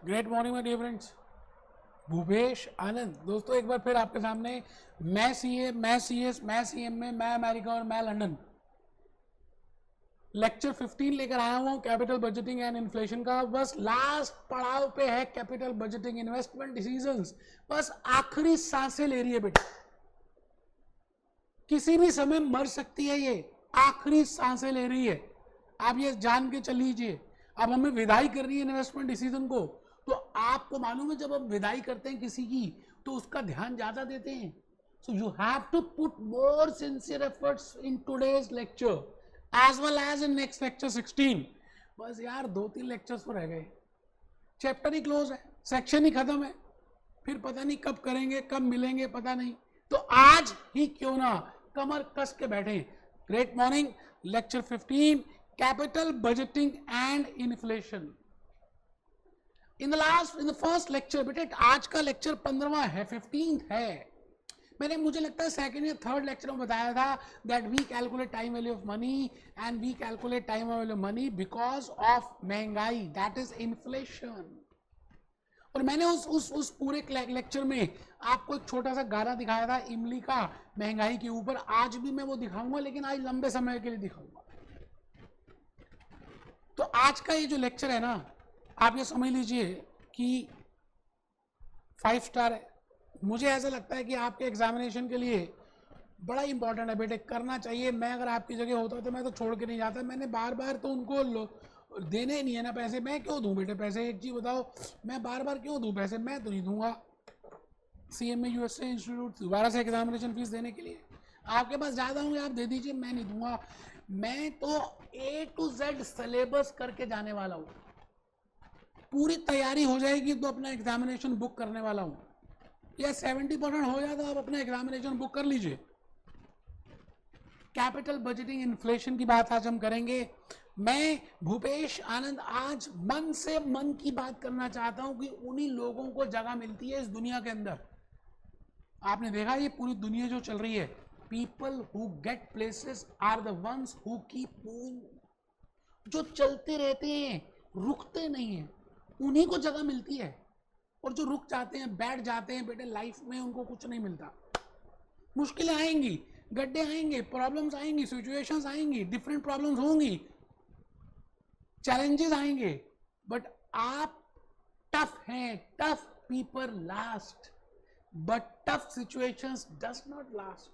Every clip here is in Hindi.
Great morning my dear friends, Bhupesh Anand. दोस्तों एक बार फिर आपके सामने मैं सीए, मैं सीएस, मैं सीएमए, मैं अमेरिका और मैं लंदन लेक्चर 15 लेकर आया हूँ कैपिटल बजटिंग एंड इन्फ्लेशन का। बस लास्ट पड़ाव पे है कैपिटल बजटिंग, इन्वेस्टमेंट डिसीजंस। बस आखिरी सांसें ले रही है बेटा, किसी भी समय मर सकती है, ये आखिरी सांसें ले रही है। आप ये जान के चल लीजिए। अब हमें विदाई कर रही है इन्वेस्टमेंट डिसीजन को, तो आपको मालूम है जब आप विदाई करते हैं किसी की तो उसका ध्यान ज्यादा देते हैं। So you have to put more sincere efforts in today's lecture as well as in next lecture 16। बस यार 2-3 लेक्चर्स तो रह गए, चैप्टर ही क्लोज है, सेक्शन ही खत्म है, फिर पता नहीं कब करेंगे, कब मिलेंगे पता नहीं। तो आज ही क्यों ना कमर कस के बैठे। Great morning, lecture 15 capital budgeting and inflation. In the first lecture बेटे, आज का लेक्चर 15वां है, 15th है। मैंने, मुझे लगता है सेकंड या थर्ड लेक्चर में बताया था that we calculate time value of money and we calculate time value of money because of महंगाई, दैट इज इन्फ्लेशन। और मैंने उस पूरे लेक्चर में आपको एक छोटा सा गाना दिखाया था इमली का महंगाई के ऊपर। आज भी मैं वो दिखाऊंगा, लेकिन आज लंबे समय के लिए दिखाऊंगा। तो आज का ये जो लेक्चर है ना, आप ये समझ लीजिए कि 5 स्टार है। मुझे ऐसा लगता है कि आपके एग्जामिनेशन के लिए बड़ा इंपॉर्टेंट है बेटे, करना चाहिए। मैं अगर आपकी जगह होता तो मैं तो छोड़ के नहीं जाता। मैंने बार बार तो उनको देने नहीं है ना पैसे, मैं क्यों दूं बेटे पैसे? एक चीज बताओ, मैं बार बार क्यों दूं पैसे? मैं तो नहीं दूंगा। सीएमए यूएसए इंस्टीट्यूट दोबारा से एग्जामिनेशन फीस देने के लिए आपके पास ज्यादा होंगे, आप दे दीजिए, मैं नहीं दूंगा। मैं तो A to Z सिलेबस करके जाने वाला हूँ। पूरी तैयारी हो जाएगी तो अपना एग्जामिनेशन बुक करने वाला हूँ, या 70% हो जाए तो आप अपना एग्जामिनेशन बुक कर लीजिए। कैपिटल बजटिंग इन्फ्लेशन की बात आज हम करेंगे। मैं भूपेश आनंद आज मन से मन की बात करना चाहता हूं कि उन्हीं लोगों को जगह मिलती है इस दुनिया के अंदर। आपने देखा ये पूरी दुनिया जो चल रही है, people who get places are the ones who keep moving. जो चलते रहते हैं, रुकते नहीं हैं, उन्हीं को जगह मिलती है। और जो रुक जाते हैं, बैठ जाते हैं बेटे, लाइफ में उनको कुछ नहीं मिलता। मुश्किलें आएंगी, गड्ढे आएंगे, प्रॉब्लम्स आएंगी, सिचुएशंस आएंगी, डिफरेंट प्रॉब्लम्स होंगी, चैलेंजेस आएंगे, बट आप टफ हैं। Tough people last, but tough situations does not last.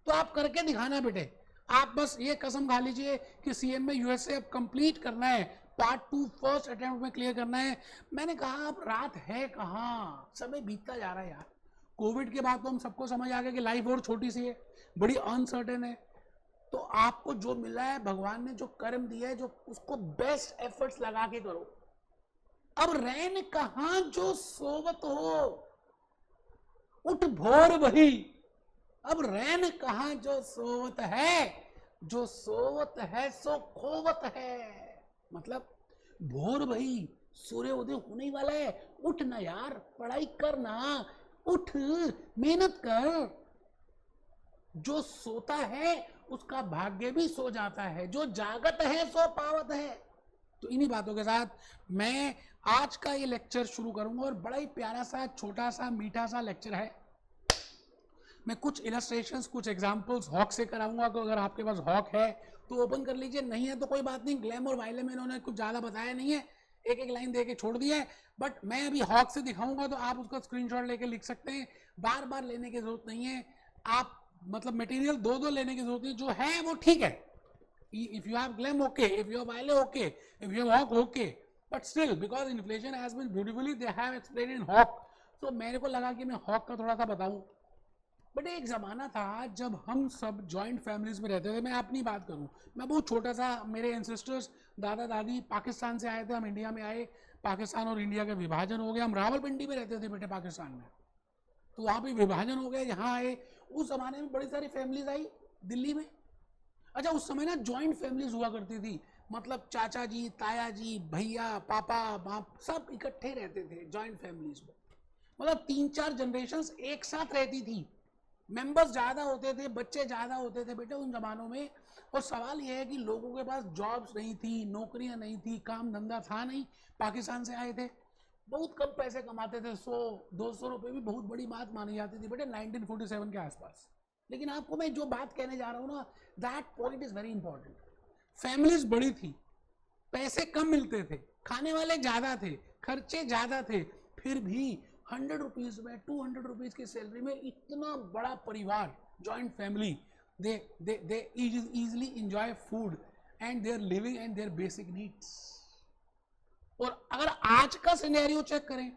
तो आप करके दिखाना बेटे। आप बस ये कसम खा लीजिए कि सीएमए यूएसए अब कंप्लीट करना है, पार्ट 2 फर्स्ट अटेम्प्ट में क्लियर करना है। मैंने कहा अब रात है कहाँ, समय बीतता जा रहा है यार। कोविड के बाद तो हम सबको समझ आ गया कि लाइफ और छोटी सी है, बड़ी अनसर्टेन है। तो आपको जो मिला है, भगवान ने जो कर्म दिया है, जो उसको बेस्ट एफर्ट्स लगा के करो। अब रैन कहाँ जो सोवत हो, उठ भोर भई। अब रैन कहाँ जो सोवत है, जो सोवत है सो खोवत है। मतलब भोर भई, सूर्य उदय होने ही वाला है, उठ ना यार, पढ़ाई कर ना, उठ, मेहनत कर। जो सोता है उसका भाग्य भी सो जाता है, जो जागत है सो पावत है। तो इन्हीं बातों के साथ मैं आज का ये लेक्चर शुरू करूंगा, और बड़ा ही प्यारा सा, छोटा सा, मीठा सा लेक्चर है। मैं कुछ इलस्ट्रेशंस, कुछ एग्जांपल्स हॉक से कराऊंगा। तो अगर आपके पास हॉक है तो ओपन कर लीजिए, नहीं है तो कोई बात नहीं। ग्लैम और वाइले में इन्होंने कुछ ज़्यादा बताया नहीं है, एक एक लाइन दे के छोड़ दिया है। बट मैं अभी हॉक से दिखाऊंगा तो आप उसका स्क्रीनशॉट लेके लिख सकते हैं। बार बार लेने की जरूरत नहीं है। आप मतलब मटेरियल 2-2 लेने की जरूरत नहीं, जो है वो ठीक है। If you have Glam, okay. If you have Wiley, okay. If you have Hawk, okay. But still, because inflation has been beautifully, they have explained in Hawk. So मेरे को लगा कि मैं Hawk का थोड़ा सा बताऊं। बट एक ज़माना था जब हम सब जॉइंट फैमिलीज में रहते थे। मैं अपनी बात करूं, मैं बहुत छोटा सा, मेरे एंसेस्टर्स, दादा दादी पाकिस्तान से आए थे, हम इंडिया में आए, पाकिस्तान और इंडिया का विभाजन हो गया। हम रावलपिंडी में रहते थे बेटे पाकिस्तान में, तो वहाँ पे विभाजन हो गया, यहाँ आए। उस ज़माने में बड़ी सारी फैमिलीज आई दिल्ली में। अच्छा, उस समय ना जॉइंट फैमिलीज हुआ करती थी, मतलब चाचा जी, ताया जी, भैया, पापा, बाप, सब इकट्ठे रहते थे जॉइंट फैमिलीज में। मतलब 3-4 जनरेशंस एक साथ रहती थी, मेंबर्स ज़्यादा होते थे, बच्चे ज़्यादा होते थे बेटे उन जमानों में। और सवाल यह है कि लोगों के पास जॉब्स नहीं थी, नौकरियां नहीं थी, काम धंधा था नहीं, पाकिस्तान से आए थे। बहुत कम पैसे कमाते थे, 100-200 रुपए भी बहुत बड़ी बात मानी जाती थी बेटे 1947 के आसपास। लेकिन आपको मैं जो बात कहने जा रहा हूँ ना, that point is very important. Families बड़ी थी, पैसे कम मिलते थे, खाने वाले ज्यादा थे, खर्चे ज्यादा थे, फिर भी 100 रुपीज में 200 रुपीज की सैलरी में इतना बड़ा परिवार, joint family, they easily enjoy food and their living and their basic needs। और अगर आज का सिनेरियो चेक करें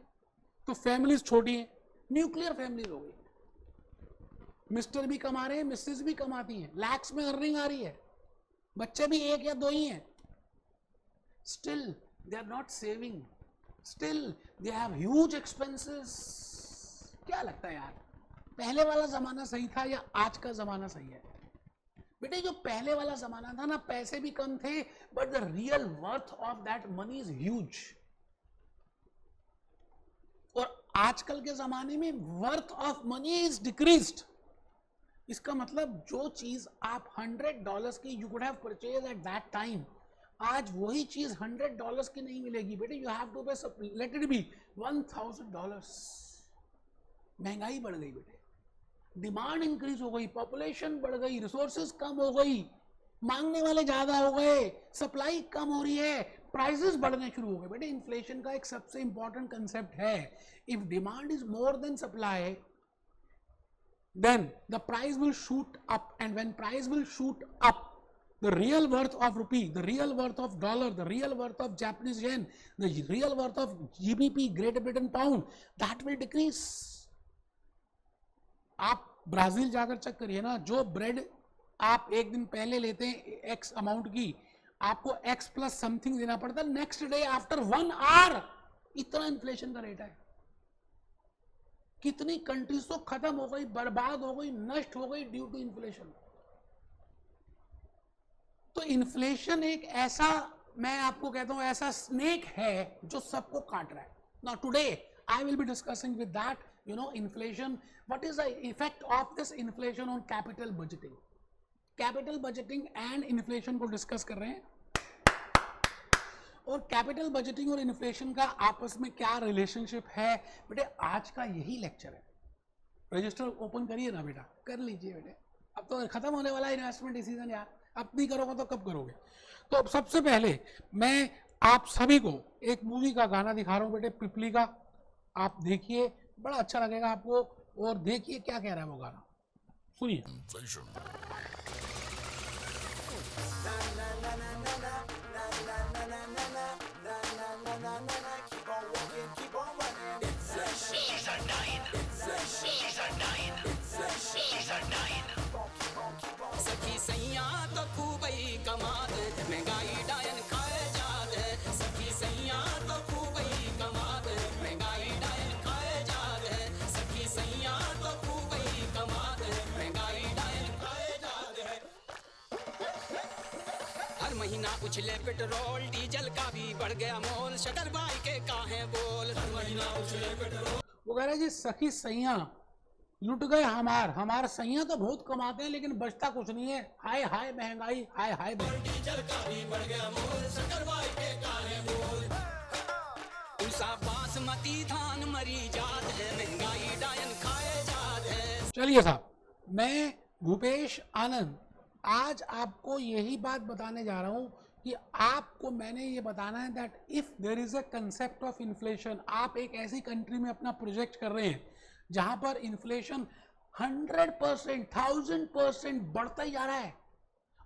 तो फैमिलीज छोटी हैं, न्यूक्लियर फैमिलीज हो गई, मिस्टर भी कमा रहे हैं, मिसेस भी कमाती हैं, लैक्स में अर्निंग आ रही है, बच्चे भी 1 या 2 ही हैं, still they are not saving, still they have huge expenses. क्या लगता है यार, पहले वाला जमाना सही था या आज का जमाना सही है? बेटे जो पहले वाला जमाना था ना, पैसे भी कम थे, but the real worth of that money is huge. और आजकल के जमाने में worth of money is decreased. इसका मतलब जो चीज आप $100 की you could have purchase at that time, आज वही चीज $100 की नहीं मिलेगी बेटे, यू हैव टू पे, लेट इट बी $1000। महंगाई बढ़ गई बेटे, डिमांड इंक्रीज हो गई, पॉपुलेशन बढ़ गई, रिसोर्सेज कम हो गई, मांगने वाले ज्यादा हो गए, सप्लाई कम हो रही है, प्राइसेस बढ़ने शुरू हो गए। बेटे इन्फ्लेशन का एक सबसे इंपॉर्टेंट कंसेप्ट है, if demand is more than supply then the price will shoot up, and when price will shoot up, the real worth of rupee, the real worth of dollar, the real worth of Japanese yen, the real worth of GBP, Great Britain pound, that will decrease। आप ब्राजील जाकर चेक करिए ना, जो ब्रेड आप एक दिन पहले लेते हैं एक्स अमाउंट की, आपको एक्स प्लस समथिंग देना पड़ता है नेक्स्ट डे आफ्टर 1 आवर। इतना इन्फ्लेशन का रेट है। कितनी कंट्रीज तो खत्म हो गई, बर्बाद हो गई, नष्ट हो गई ड्यू टू इन्फ्लेशन। तो इन्फ्लेशन एक ऐसा, मैं आपको कहता हूं ऐसा स्नेक है जो सबको काट रहा है। Now today I will be discussing with that, you know, inflation, what is the effect of this inflation on capital budgeting? Capital budgeting and inflation को डिस्कस कर रहे हैं, और कैपिटल बजटिंग और इन्फ्लेशन का आपस में क्या रिलेशनशिप है बेटे, आज का यही लेक्चर है। रजिस्टर ओपन करिए ना बेटा, कर लीजिए बेटे, अब तो खत्म होने वाला है इन्वेस्टमेंट डिसीजन यार, अब नहीं करोगे तो कब करोगे। तो अब सबसे पहले मैं आप सभी को एक मूवी का गाना दिखा रहा हूँ बेटे, पिपली का, आप देखिए, बड़ा अच्छा लगेगा आपको, और देखिए क्या कह रहा है वो गाना, सुनिए। सखी सैया तो खूब ही कमाल, महंगाई डायन खाए जात है। सखी सैया तो खूब ही कमाल, महंगाई डायन खाए जात है। सखी सैया तो खूब ही कमाल, महंगाई डायन खाए जात है। हर महीना उछले पेट्रोल डीजल का भी बढ़ गया मोल, शटर बाई के काहे बोल। हर महीना उछले पेट्रोल, वो कह रहे जी सखी सैया लुट गए हमार सैया तो बहुत कमाते हैं लेकिन बचता कुछ नहीं है, हाय हाय महंगाई, हाय हाय डीजल का भी बढ़ गया मोल, शटर बाई के काहे बोल। उसा बासमती धान मरी जात है, महंगाई डायन खाए जात है। चलिए साहब, मैं भूपेश आनंद आज आपको यही बात बताने जा रहा हूं कि आपको मैंने ये बताना है that if there is a concept of inflation, आप एक ऐसी कंट्री में अपना प्रोजेक्ट कर रहे हैं जहां पर इन्फ्लेशन 100%, 1000% बढ़ता ही जा रहा है,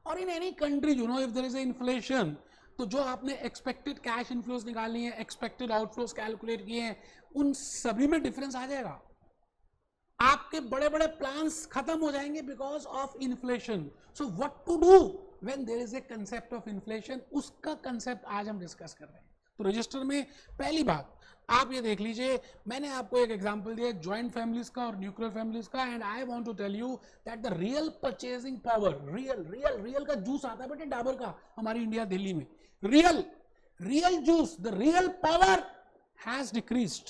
और in any country you know if there is a inflation, तो जो आपने एक्सपेक्टेड कैश इनफ्लोज निकालनी है, एक्सपेक्टेड आउटफ्लोज कैलकुलेट किए हैं, उन सभी में डिफरेंस आ जाएगा। आपके बड़े बड़े प्लान्स खत्म हो जाएंगे because of inflation. So what to do when there is a concept of inflation, उसका कंसेप्ट आज हम डिस्कस कर रहे हैं। तो रजिस्टर में पहली बात आप ये देख लीजिए, मैंने आपको एक एग्जांपल दिया जॉइंट फैमिलीज का और न्यूक्लियर फैमिलीज का, and I want to tell you that the real purchasing power, real का जूस आता है बेटे डाबर का हमारी इंडिया दिल्ली में, real juice, the real power has decreased.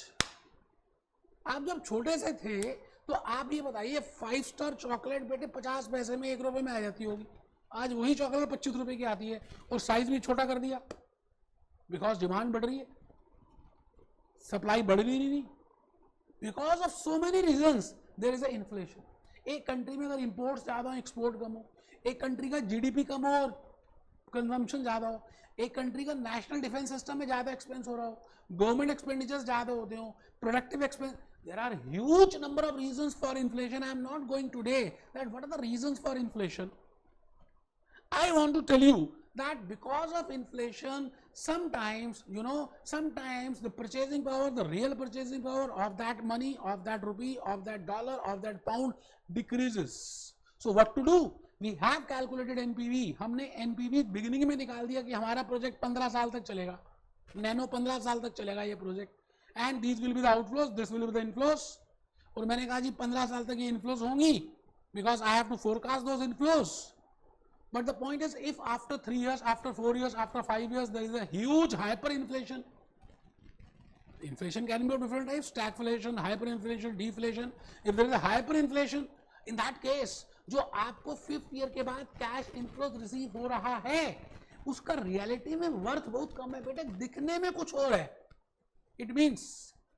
आप जब छोटे से थे तो आप ये बताइए 5 स्टार चॉकलेट बेटे 50 पैसे में 1 रुपए में आ जाती होगी, आज वही चॉकलेट 25 रुपए की आती है, और साइज भी छोटा कर दिया बिकॉज डिमांड बढ़ रही है। सप्लाई बढ़ नहीं रही, because of so many reasons there is a inflation. एक कंट्री में अगर इंपोर्ट्स ज्यादा हो, एक्सपोर्ट कम हो, एक कंट्री का जीडीपी कम हो और कंजम्पशन ज्यादा हो, एक कंट्री का नेशनल डिफेंस सिस्टम में ज्यादा एक्सपेंस हो रहा हो, गवर्नमेंट एक्सपेंडिचर्स ज्यादा होते हो, productive expense, there are huge number of reasons for inflation. I am not going today that what are the reasons for inflation. I want to tell you that because of inflation, sometimes, you know, sometimes the purchasing power, the real purchasing power of that money, of that rupee, of that dollar, of that pound decreases. So what to do? We have calculated NPV. हमने NPV beginning में निकाल दिया कि हमारा प्रोजेक्ट 15 साल तक चलेगा, नैनो 15 साल तक चलेगा ये project, and these will be the outflows, this will be the inflows. और मैंने कहा जी 15 साल तक ये इनफ्लोज होंगी, because I have to forecast those inflows. But the point is, if after 3 years, after 4 years, after 5 years there is a huge hyperinflation. Inflation can be of different types: stagflation, hyperinflation, deflation. If there is a hyperinflation, in that case, जो आपको 5th year के बाद कैश इनफ्लोज रिसीव हो रहा है, उसका रियलिटी में वर्थ बहुत कम है बेटे, दिखने में कुछ और है. इट मीन्स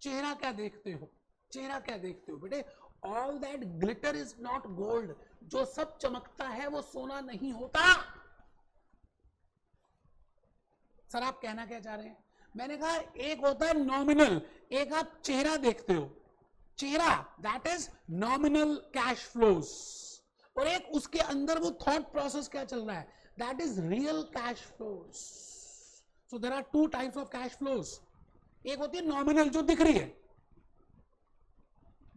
चेहरा क्या देखते हो, चेहरा क्या देखते हो बेटे. All that glitter is not gold. जो सब चमकता है वो सोना नहीं होता. सर आप कहना क्या चाह रहे हैं? मैंने कहा एक होता है नॉमिनल, एक आप चेहरा देखते हो, चेहरा, that is nominal cash flows, और एक उसके अंदर वो थॉट प्रोसेस क्या चल रहा है, that is real cash flows. So there are 2 types of cash flows. एक होती है नॉमिनल, जो दिख रही है,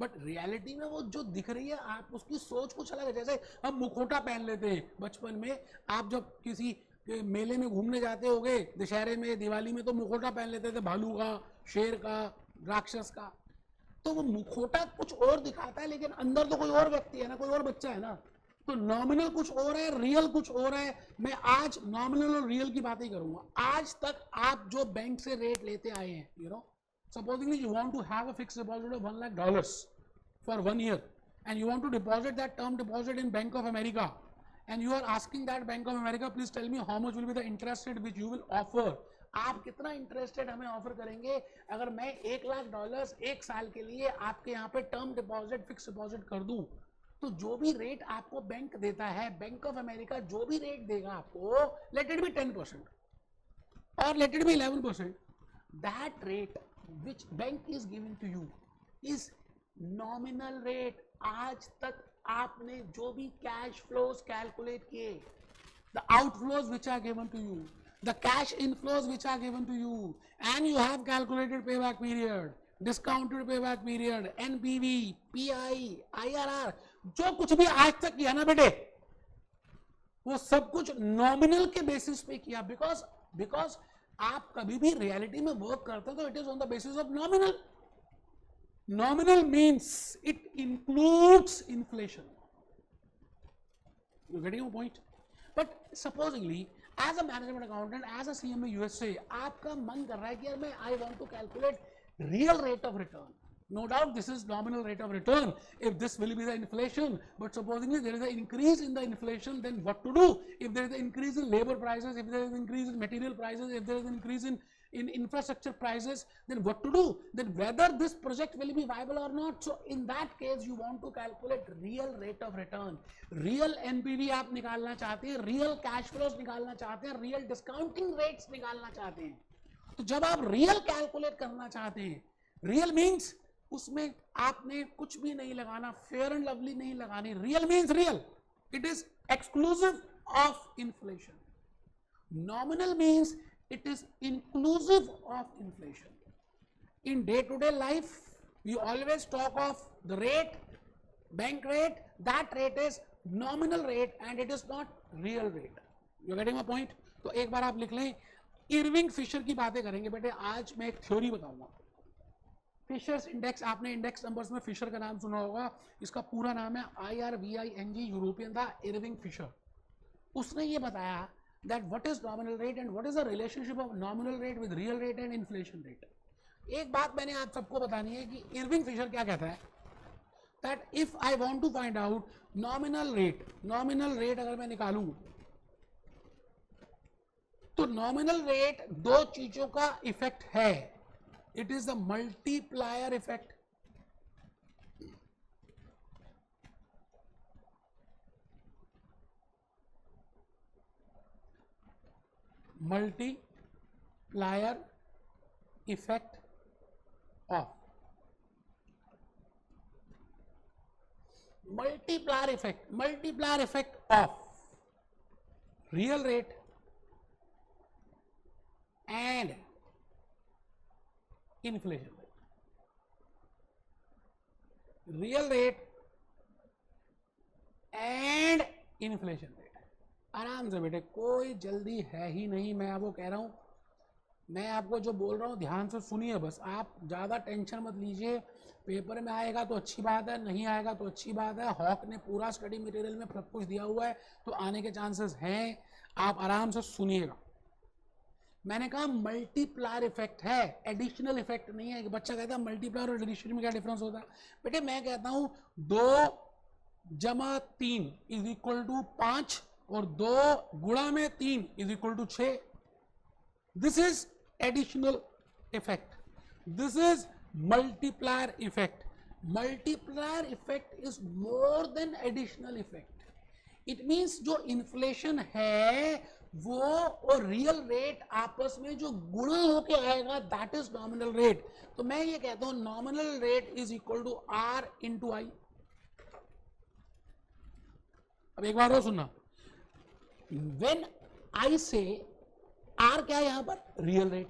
बट रियलिटी में वो जो दिख रही है, आप उसकी सोच कुछ अलग है. जैसे हम मुखौटा पहन लेते हैं बचपन में, आप जब किसी मेले में घूमने जाते होगे, दशहरे में, दिवाली में, तो मुखौटा पहन लेते थे, भालू का, शेर का, राक्षस का. तो वो मुखौटा कुछ और दिखाता है, लेकिन अंदर तो कोई और व्यक्ति है ना, कोई और बच्चा है ना. तो नॉमिनल कुछ और है, रियल कुछ और है. मैं आज नॉमिनल और रियल की बात ही करूंगा. आज तक आप जो बैंक से रेट लेते आए हैं, you know, supposedly you want to have a fixed deposit of $1 lakh for 1 year, and you want to deposit that term deposit in Bank of America, and you are asking that Bank of America, please tell me how much will be the interest rate which you will offer. आप कितना इंटरेस्ट रेट हमें ऑफर करेंगे अगर मैं $1 lakh 1 साल के लिए आपके यहाँ पे टर्म डिपॉजिट, फिक्स डिपॉजिट कर दूं? तो जो भी रेट आपको बैंक देता है, बैंक ऑफ अमेरिका जो भी रेट देगा आपको, लेट इट बी 10% और let it be 11%, that rate which bank is giving to you is nominal rate. आज तक आपने जो भी कैश फ्लोज कैलकुलेट किए, the outflows which are given to you, the cash inflows which are given to you, and you have calculated pay back period, discounted pay back period, NPV, PI, IRR, जो कुछ भी आज तक किया ना बेटे, वो सब कुछ नॉमिनल के बेसिस पे किया. बिकॉज आप कभी भी रियलिटी में वर्क करते हो तो it is on the basis of nominal. Nominal means it includes inflation. You're getting my point? But supposingly, as a management accountant, as a CMA USA, आपका मन कर रहा है कि यार मैं I want to calculate real rate of return. No doubt this is nominal rate of return if this will be the inflation, but supposingly there is an increase in the inflation, then what to do? If there is an increase in labor prices, if there is an increase in material prices, if there is an increase in infrastructure prices, then what to do? Then whether this project will be viable or not. So in that case you want to calculate real rate of return, real NPV आप निकालना चाहते हैं, real cash flows निकालना चाहते हैं, real discounting rates निकालना चाहते हैं. तो जब आप real calculate करना चाहते हैं, real means उसमें आपने कुछ भी नहीं लगाना, फेयर एंड लवली नहीं लगानी. Real means real, it is exclusive of inflation. Nominal means it is inclusive of inflation. In day-to-day life, we always talk of the rate, bank rate. That rate is nominal rate and it is not real rate. You getting my point? तो एक बार आप लिख लें, इरविंग फिशर की बातें करेंगे बेटे. आज मैं एक थ्योरी बताऊंगा. फिशर्स इंडेक्स, आपने इंडेक्स नंबर्स में फिशर का नाम सुना होगा. इसका पूरा नाम है IRVING, यूरोपियन था, इरविंग फिशर. उसने ये बताया that what is nominal rate and what is the relationship of nominal rate with real rate and inflation rate. एक बात मैंने आप सबको बतानी है कि इरविंग फिशर क्या कहता है, that if I want to find out nominal rate अगर मैं निकालूं तो nominal rate दो चीजों का इफेक्ट है. It is the multiplier effect. Multiplier effect of multiplier effect of real rate and inflation rate. Real rate and inflation rate. आराम से बेटे, कोई जल्दी है ही नहीं, मैं आपको कह रहा हूं, मैं आपको जो बोल रहा हूं ध्यान से सुनिए बस, आप ज़्यादा टेंशन मत लीजिए। पेपर में आएगा तो अच्छी बात है, नहीं आएगा तो अच्छी बात है। हॉक ने पूरा स्टडी मटेरियल में सब कुछ दिया हुआ है, तो आने के चांसेस हैं, आप आराम से सुनिएगा। मैंने कहा मल्टीप्लायर इफेक्ट है, एडिशनल इफेक्ट नहीं है। बच्चा कहता है मल्टीप्लायर और एडिशन में क्या डिफरेंस होता है? बेटे मैं कहता हूं 2 जमा 3 इज इक्वल टू 5 और 2 गुणा में 3 is equal to 6। This is additional effect. This is multiplier effect. Multiplier effect is more than additional effect. It means जो inflation है वो और real rate आपस में जो गुणा होके आएगा, that is nominal rate. तो मैं ये कहता हूं nominal rate is equal to R into I. अब एक बार और सुनना, when I say R क्या है यहां पर? Real rate.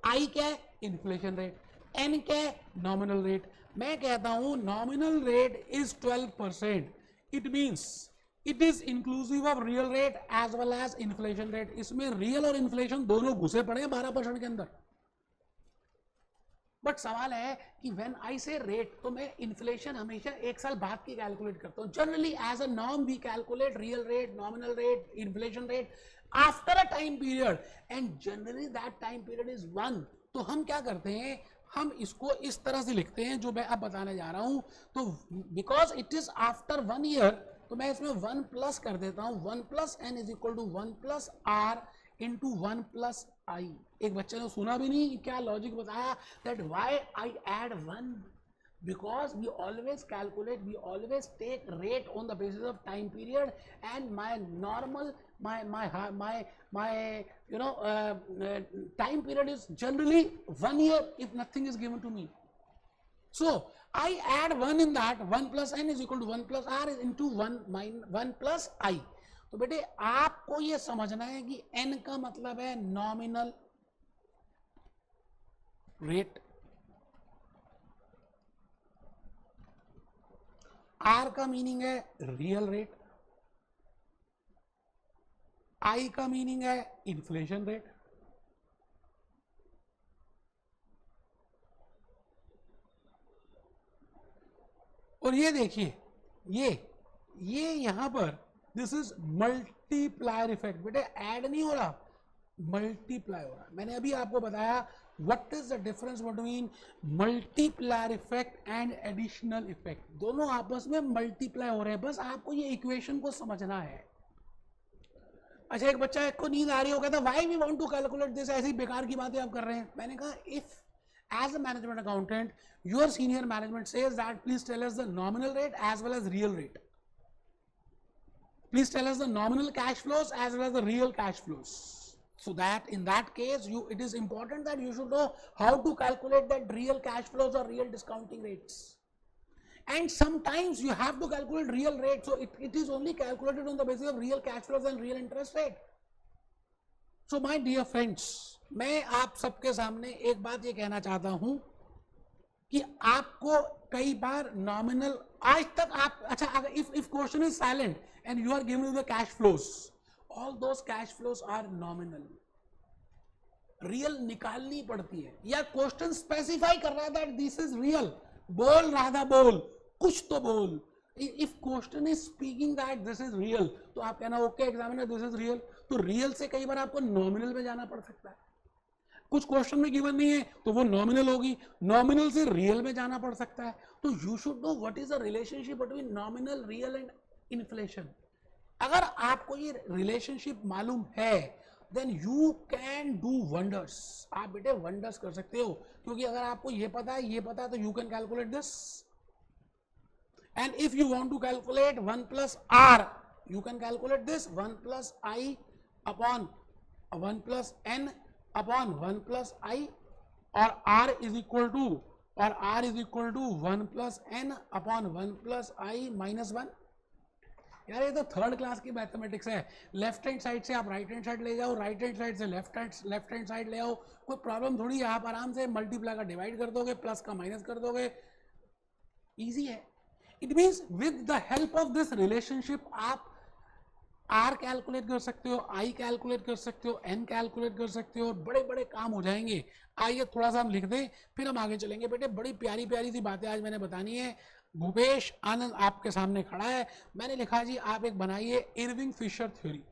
I क्या है? Inflation rate. N क्या है? Nominal rate. मैं कहता हूं nominal rate is 12%। It means it is inclusive of real rate as well as inflation rate. इसमें रियल और इन्फ्लेशन दोनों घुसे पड़े हैं 12% के अंदर। बट सवाल है कि व्हेन आई से रेट, तो मैं इन्फ्लेशन हमेशा एक साल बाद की कैलकुलेट करता हूं। Generally as a norm we calculate real rate, nominal rate, inflation rate after a time period and generally that time period is 1। तो हम क्या करते हैं, हम इसको इस तरह से लिखते हैं जो मैं अब बताने जा रहा हूं। तो because it is after 1 year, तो मैं इसमें 1 प्लस कर देता हूं। 1 plus n is equal to 1 plus r into 1 plus i। एक बच्चे ने सुना भी नहीं क्या लॉजिक बताया, that why I add 1, because we always calculate, we always take rate on the basis of time period, and my normal my you know time period is generally 1 year if nothing is given to me. So I add 1 in that, 1 plus n is equal to 1 plus r into 1 plus I। तो बेटे आपको ये समझना है कि n का मतलब है नॉमिनल रेट, R का मीनिंग है रियल रेट, I का मीनिंग है इन्फ्लेशन रेट। और ये देखिए, ये यहां पर दिस इज मल्टीप्लायर इफेक्ट। बेटे ऐड नहीं हो रहा, मल्टीप्लाई हो रहा। मैंने अभी आपको बताया what is the difference between multiplier effect and additional effect. दोनों आपस में मल्टीप्लाई हो रहे हैं, बस आपको ये इक्वेशन को समझना है। अच्छा, एक बच्चा को नींद आ रही हो, कहता why we want to calculate this, ऐसी बेकार की बातें आप कर रहे हैं। मैंने कहा if as a management accountant your senior management says that please tell us the nominal rate as well as real rate, please tell us the nominal cash flows as well as the real cash flows, so that in that case it is important that you should know how to calculate that real cash flows or real discounting rates. And sometimes you have to calculate real rate, so it is only calculated on the basis of real cash flows and real interest rate. So my dear friends, मैं आप सबके सामने एक बात ये कहना चाहता हूं कि आपको कई बार नॉमिनल आज तक आप, अच्छा अगर if question is silent and you are given the cash flows, all those cash flows are nominal, real निकालनी पड़ती है, या क्वेश्चन स्पेसिफाई कर रहा है दैट दिस इज रियल, बोल राधा बोल, कुछ तो बोल। If question is speaking that this is real, तो आप कहना okay examiner this is real. तो रियल से कई बार आपको नॉमिनल में जाना पड़ सकता है, कुछ क्वेश्चन में गिवन नहीं है तो वो नॉमिनल होगी, नॉमिनल से रियल में जाना पड़ सकता है। तो you should know what is the relationship between nominal, real and inflation. अगर आपको ये रिलेशनशिप मालूम है then you can do wonders. आप बेटे वंडर्स कर सकते हो, क्योंकि अगर आपको ये पता है तो you can calculate this. And if you want to calculate 1 plus R, you can calculate this 1 plus I upon 1 plus N upon 1 plus I, और r is equal to 1 plus N upon 1 plus I minus 1। यार ये तो थर्ड क्लास की मैथमेटिक्स है। लेफ्ट हैंड साइड से आप राइट हैंड साइड ले जाओ, राइट हैंड साइड से लेफ्ट हैंड साइड ले आओ, कोई प्रॉब्लम थोड़ी है। आप आराम से मल्टीप्लाई का डिवाइड कर दोगे, प्लस का माइनस कर दोगे, इजी है। It means with the help of this relationship आप आर कैलकुलेट कर सकते हो, आई कैलकुलेट कर सकते हो, एन कैलकुलेट कर सकते हो, बड़े बड़े काम हो जाएंगे। आइए थोड़ा सा हम लिख दें, फिर हम आगे चलेंगे। बेटे बड़ी प्यारी प्यारी सी बातें आज मैंने बतानी है। भूपेश आनंद आपके सामने खड़ा है, मैंने लिखा जी आप एक बनाइए इरविंग फिशर थ्योरी।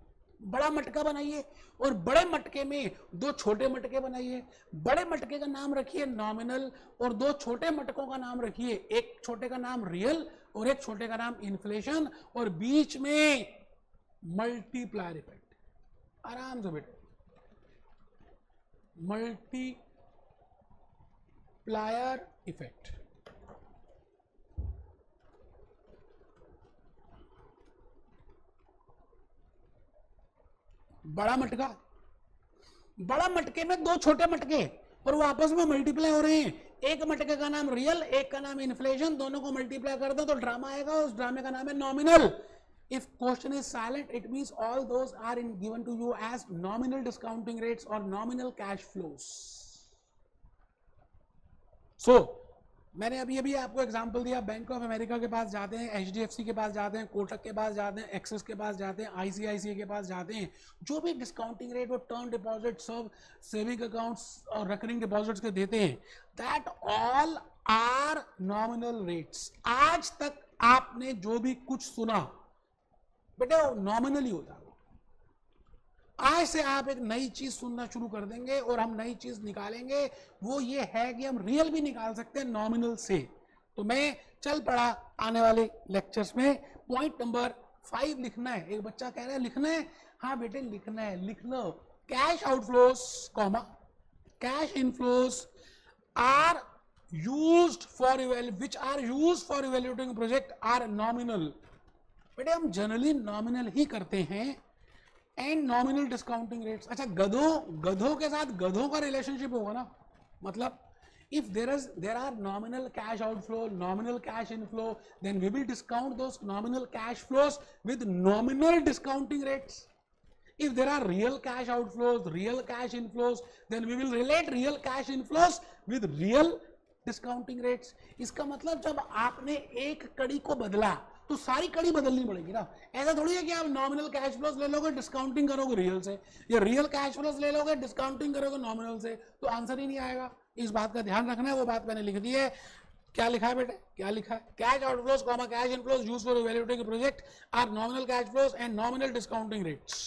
बड़ा मटका बनाइए और बड़े मटके में दो छोटे मटके बनाइए। बड़े मटके का नाम रखिए नॉमिनल और दो छोटे मटकों का नाम रखिए, एक छोटे का नाम रियल और एक छोटे का नाम इन्फ्लेशन, और बीच में मल्टीप्लायर इफेक्ट। आराम से बेटे मल्टीप्लायर इफेक्ट। बड़ा मटका, बड़ा मटके में दो छोटे मटके और वो आपस में मल्टीप्लाई हो रहे हैं। एक मटके का नाम रियल, एक का नाम इन्फ्लेशन, दोनों को मल्टीप्लाई कर दो तो ड्रामा आएगा, उस ड्रामे का नाम है nominal. If question is silent, it means all those are given to you as nominal discounting rates or nominal cash flows. So, मैंने अभी आपको एग्जांपल दिया, बैंक ऑफ अमेरिका के पास जाते हैं, HDFC के पास जाते हैं, कोटक के पास जाते हैं, एक्सिस के पास जाते हैं, ICICI के पास जाते हैं। जो भी डिस्काउंटिंग रेट वो टर्म डिपॉजिट, सब सेविंग अकाउंट्स और रिकरिंग डिपॉजिट्स के देते हैं, that all are nominal rates. आज तक आपने जो भी कुछ सुना बेटे वो नॉमिनली होता है। आज से आप एक नई चीज सुनना शुरू कर देंगे और हम नई चीज निकालेंगे, वो ये है कि हम रियल भी निकाल सकते हैं नॉमिनल से। तो मैं चल पड़ा आने वाले लेक्चर्स में। पॉइंट नंबर 5 लिखना है। एक बच्चा कह रहा है लिखना है, हाँ बेटे लिखना है, लिख लो। Cash outflows comma cash inflows are used for which are used for evaluating project are nominal. बेटे हम जनरली नॉमिनल ही करते हैं। And nominal discounting rates. अच्छा गधों के साथ गधों का रिलेशनशिप होगा ना, मतलब if there are nominal cash outflow, nominal cash inflow, then we will discount those nominal cash flows with nominal discounting rates. If there are real cash outflows, real cash inflows, then we will relate real cash inflows with real discounting rates. इसका मतलब जब आपने एक कड़ी को बदला तो सारी कड़ी बदलनी पड़ेगी ना। ऐसा थोड़ी है कि आप नॉमिनल कैश फ्लोस ले लोगे डिस्काउंटिंग करोगे रियल से, या रियल कैश फ्लोस ले लोगे डिस्काउंटिंग करोगे नॉमिनल से, तो आंसर ही नहीं आएगा। इस बात का ध्यान रखना है, वो बात मैंने लिख दी है। क्या लिखा है बेटे, क्या लिखा है? Cash outflows comma cash inflows used for evaluating a project are nominal cash flows and nominal discounting rates.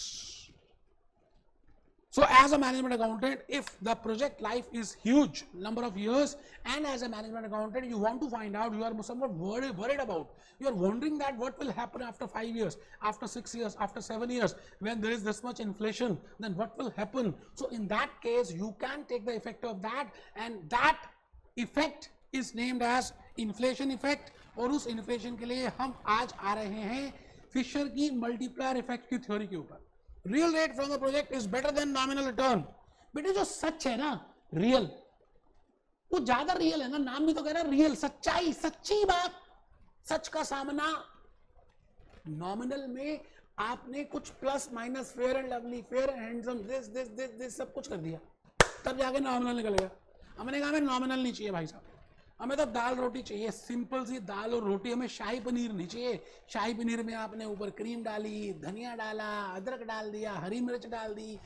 So as a management accountant, if the project life is huge number of years, and as a management accountant you want to find out, you are somewhat worried about, you are wondering that what will happen after 5 years, after 6 years, after 7 years, when there is this much inflation, then what will happen? So in that case you can take the effect of that, and that effect is named as inflation effect. और उस inflation के लिए हम आज आ रहे हैं फिशर की मल्टीप्लायर इफेक्ट की थ्योरी के ऊपर. Real rate from the project is better than nominal return. बेटे जो सच है ना, रियल, वो ज्यादा रियल है ना, नाम भी तो कह रहा है रियल, सच्चाई, सच्ची बात, सच का सामना. नॉमिनल में आपने कुछ plus minus, fair and lovely, fair and handsome, this सब कुछ कर दिया, तब जाके नॉमिनल निकल गया. हमने कहा हमें नॉमिनल नहीं चाहिए भाई साहब, हमें तो दाल रोटी चाहिए, सिंपल सी दाल और रोटी. हमें शाही पनीर नहीं चाहिए. शाही पनीर में आपने ऊपर क्रीम डाली, धनिया डाला, अदरक डाल दिया, हरी मिर्च डाल दी,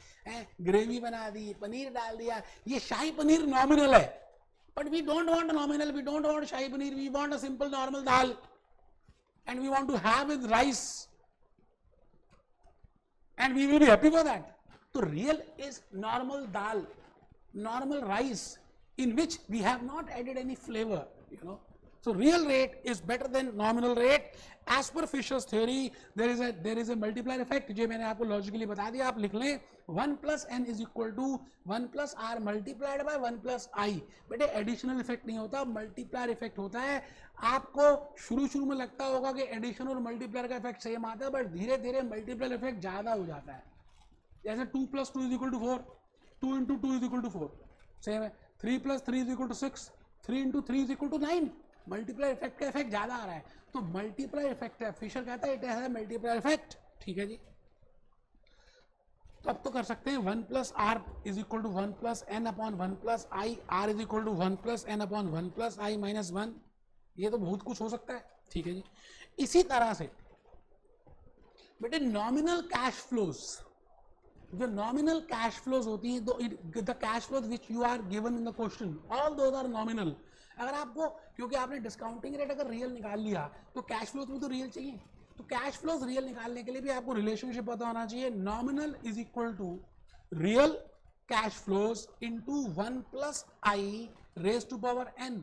ग्रेवी बना दी, पनीर डाल दिया, ये शाही पनीर नॉमिनल है. But we don't want nominal, we don't want shahi paneer, we want a simple normal dal, and we want to have with rice, and we will be happy for that. तो real is normal dal, normal rice in which we have not added any flavor, you know. So real rate is better than nominal rate. As per Fisher's theory, there is a multiplier effect. जो मैंने आपको logically बता दिया, आप लिख लें 1 plus n is equal to 1 plus r multiplied by 1 plus I. बेटे एडिशनल इफेक्ट नहीं होता, मल्टीप्लायर इफेक्ट होता है. आपको शुरू में लगता होगा कि एडिशन और मल्टीप्लायर का इफेक्ट सेम आता है, बट धीरे धीरे मल्टीप्लायर इफेक्ट ज्यादा हो जाता है. जैसे 2 plus 2 is equal to 4, 2 into 2 is equal to 4, same है. 3 plus 3 is equal to 6, 3 into 3 is equal to 9. Multiplier effect का इफेक्ट ज्यादा आ रहा है, तो मल्टीप्लायर इफेक्ट है. फिशर कहता है इट हैज मल्टीप्लायर इफेक्ट. ठीक है जी. तो अब तो कर सकते हैं 1 plus r is equal to 1 plus n upon 1 plus I, r is equal to 1 plus n upon 1 plus I minus 1. ये तो बहुत कुछ हो सकता है. ठीक है जी. इसी तरह से बेटे नॉमिनल कैश फ्लोज, जो नॉमिनल कैश फ्लोज होती हैं, the cash flows which you are given in the question, all those are nominal. अगर आपको, क्योंकि आपने डिस्काउंटिंग रेट अगर रियल निकाल लिया तो कैश फ्लोज में तो रियल चाहिए, तो कैश फ्लोज रियल निकालने के लिए भी आपको रिलेशनशिप पता होना चाहिए. Nominal is equal to real cash flows into 1 plus i raise to power n,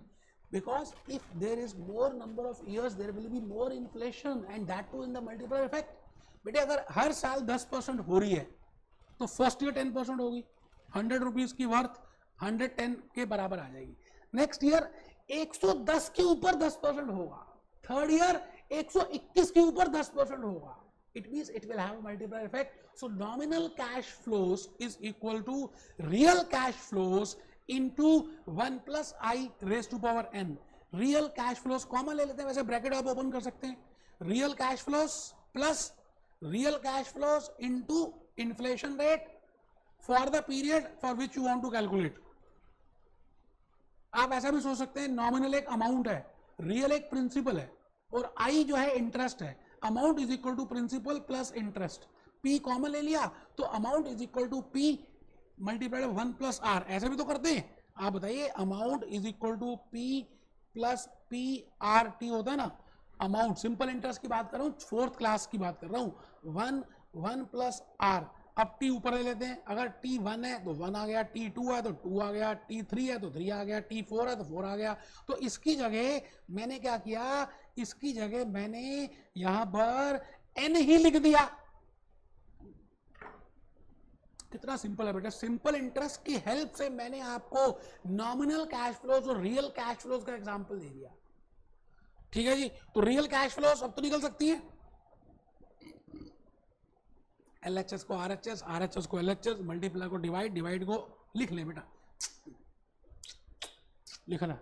because if there is more number of years there will be more inflation and that too in the multiplier effect. बेटे अगर हर साल 10% हो रही है तो फर्स्ट ईयर 10% होगी, 100 रुपीज की वर्थ 110 के बराबर आ जाएगी. नेक्स्ट ईयर 110 के ऊपर 10% होगा, थर्ड ईयर 121 के ऊपर 10% होगा. It means it will have a multiplier effect. So nominal cash flows is equal to real cash flows into 1 plus I raised to power n. Real cash flows common ले लेते हैं, वैसे ब्रैकेट आप ओपन कर सकते हैं. Real cash flows plus real cash flows into inflation rate for the period for which you want to calculate. आप ऐसा भी सोच सकते हैं, नॉमिनल एक अमाउंट है, रियल एक प्रिंसिपल है, और आई जो है इंटरेस्ट है. Amount is equal to principal plus interest. P common ले लिया तो amount is equal to P multiplied 1 plus R. ऐसा भी तो करते हैं. आप बताइए, amount is equal to P plus P R T होता है ना. अमाउंट सिंपल इंटरेस्ट की बात कर रहा हूँ, 4th क्लास की बात कर रहा हूँ. 1 प्लस आर. अब टी ऊपर ले लेते हैं. अगर टी 1 है तो 1 आ गया, टी 2 है तो 2 आ गया, टी 3 है तो 3 आ गया, टी 4 है तो 4 आ गया. तो इसकी जगह मैंने क्या किया, इसकी जगह मैंने यहां पर n ही लिख दिया. कितना सिंपल है बेटा. सिंपल इंटरेस्ट की हेल्प से मैंने आपको नॉमिनल कैश फ्लोज और रियल कैश फ्लोज का एग्जांपल दे दिया. ठीक है जी. तो रियल कैश फ्लोज अब तो निकल सकती है, LHS को RHS, RHS को LHS, मल्टीप्लाई को डिवाइड, डिवाइड को लिख ले बेटा, लिखना.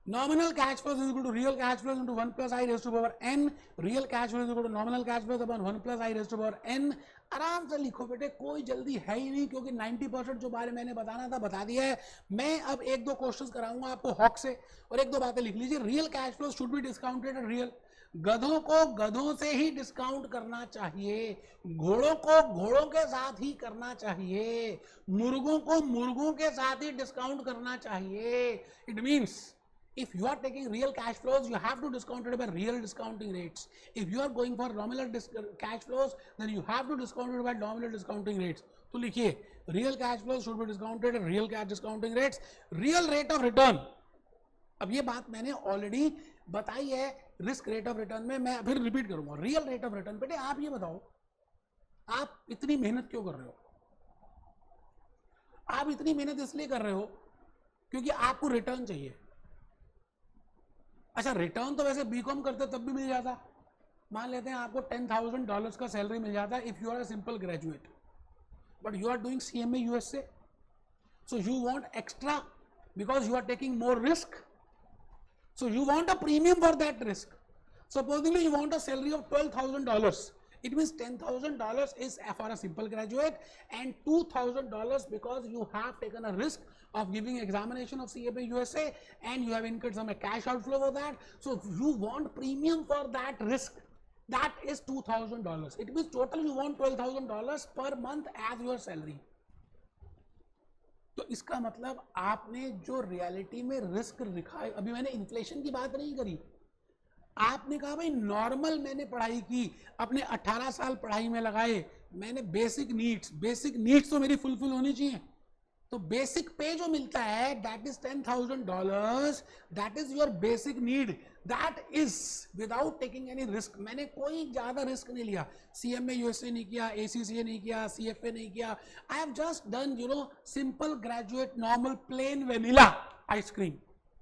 Nominal cash flows is equal to real cash flows into 1 plus i raise to power n. Real cash flows is equal to nominal cash flows upon 1 plus i raise to power n. आराम से लिखो बेटे, कोई जल्दी है ही नहीं, क्योंकि 90% जो बारे मैंने बताना था बता दिया है. मैं अब 1-2 क्वेश्चंस कराऊंगा आपको हॉक से, और 1-2 बातें लिख लीजिए. Real cash flows should be discounted eight real. गधों को गधों से ही डिस्काउंट करना चाहिए, घोड़ों को घोड़ों के साथ ही करना चाहिए, मुर्गों को मुर्गों के साथ ही डिस्काउंट करना चाहिए. It means if you are taking real cash flows, you have to discount it by real discounting rates. If you are going for nominal cash flows, then you have to discount it by nominal discounting rates. तो लिखिए, real cash flows should be discounted at real cash discounting rates. Real rate of return, अब ये बात मैंने ऑलरेडी बताई है रिस्क रेट ऑफ रिटर्न में, मैं फिर रिपीट करूंगा. Real rate of return. बेटे आप ये बताओ, आप इतनी मेहनत क्यों कर रहे हो? आप इतनी मेहनत इसलिए कर रहे हो क्योंकि आपको रिटर्न चाहिए. अच्छा, रिटर्न तो वैसे बीकॉम करते तब भी मिल जाता. मान लेते हैं आपको $10,000 का सैलरी मिल जाता है if you are a simple graduate, but you are doing CMA USA, so you want extra because you are taking more risk, so you want a premium for that risk. Supposedly you want a salary of $12,000. It means $10,000 is for a simple graduate and $2,000 because you have taken a risk of giving examination of CMA USA and you have incurred some cash outflow for that. So you want premium for that risk. That is $2,000. It means total you want $12,000 per month as your salary. तो इसका मतलब आपने जो रियलिटी में रिस्क लिखा है, अभी मैंने इन्फ्लेशन की बात नहीं करी, आपने कहा भाई नॉर्मल मैंने पढ़ाई की, अपने 18 साल पढ़ाई में लगाए, मैंने बेसिक नीड्स तो मेरी फुलफिल होनी चाहिए. तो बेसिक पे जो मिलता है that is $10,000, that is your basic need, that is without taking any risk. मैंने कोई ज्यादा रिस्क नहीं लिया. CMA USA नहीं किया, ACCA नहीं किया, CFA नहीं किया. I have just done simple graduate normal plain vanilla ice cream,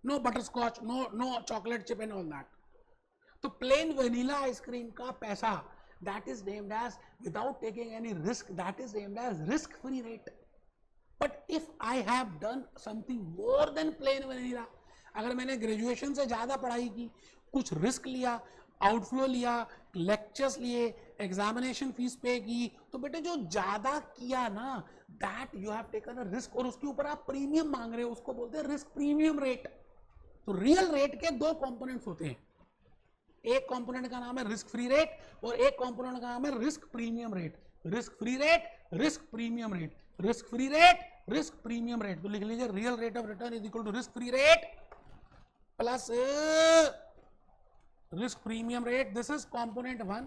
no butterscotch, no chocolate chip and all that. तो प्लेन वेनिला आइसक्रीम का पैसा that is named as without taking any risk, that is named as risk free rate. But if I have done something more than plain vanilla, अगर मैंने ग्रेजुएशन से ज़्यादा पढ़ाई की, कुछ रिस्क लिया, आउटफ्लो लिया, लेक्चर्स लिए, एग्जामिनेशन फीस पे की, तो बेटे जो ज़्यादा किया ना that you have taken a risk, और उसके ऊपर आप प्रीमियम मांग रहे हो, उसको बोलते हैं रिस्क प्रीमियम रेट. तो रियल रेट के दो कंपोनेंट्स होते हैं. एक कंपोनेंट का नाम है रिस्क फ्री रेट और एक कंपोनेंट का नाम है risk premium rate. Risk free rate, risk premium rate. Risk free rate, risk premium rate. तो लिख लीजिए real rate of return is equal to risk free rate plus risk premium rate. This is component 1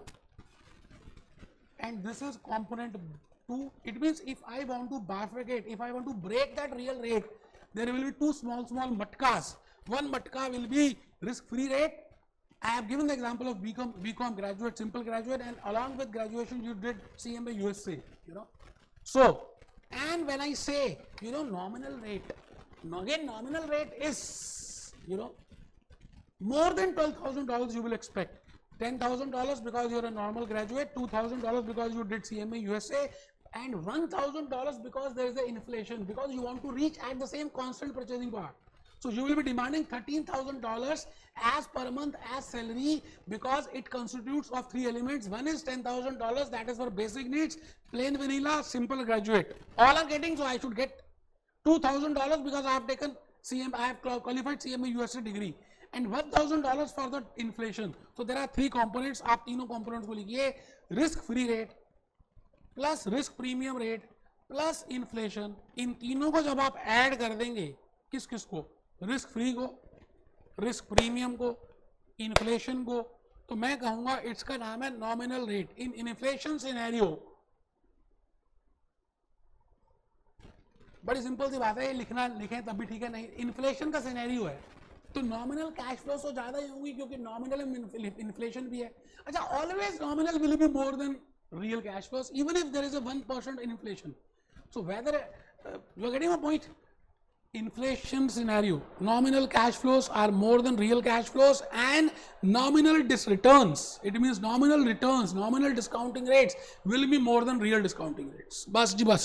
and this is component 2. It means if I want to bifurcate, if I want to break that real rate, there will be two small matkas. One matka will be risk free rate. I have given the example of BCom graduate, simple graduate, and along with graduation you did CMA USA, So, and when I say, nominal rate, again nominal rate is, more than $12,000 you will expect. $10,000 because you're a normal graduate, $2,000 because you did CMA USA, and $1,000 because there is an inflation, because you want to reach at the same constant purchasing power. So you will be demanding $13,000 as per month as salary, because it constitutes of three elements. One is $10,000, that is for basic needs, plain vanilla, simple graduate. All are getting, so I should get $2,000 because I have taken I have qualified CMA USA degree, and $1,000 for the inflation. So there are three components. आप तीनों components को लिखिए. Risk free rate plus risk premium rate plus inflation. इन तीनों को जब आप ऐड कर देंगे, किस को, रिस्क फ्री को, रिस्क प्रीमियम को, इन्फ्लेशन को, तो मैं कहूंगा इसका नाम है नॉमिनल रेट. इन इन्फ्लेशन सिनेरियो, बड़ी सिंपल सी बात है, ये लिखें तब भी ठीक है, नहीं इन्फ्लेशन का सिनेरियो है तो नॉमिनल कैश फ्लो तो ज्यादा ही होंगी, क्योंकि नॉमिनल इन्फ्लेशन भी है. अच्छा, always nominal will be more than real cash flows even if there is a 1% inflation. So whether you are getting my point. Inflation scenario, nominal cash flows are more than real cash flows, and nominal returns, it means nominal returns, nominal discounting rates will be more than real discounting rates. बस जी बस.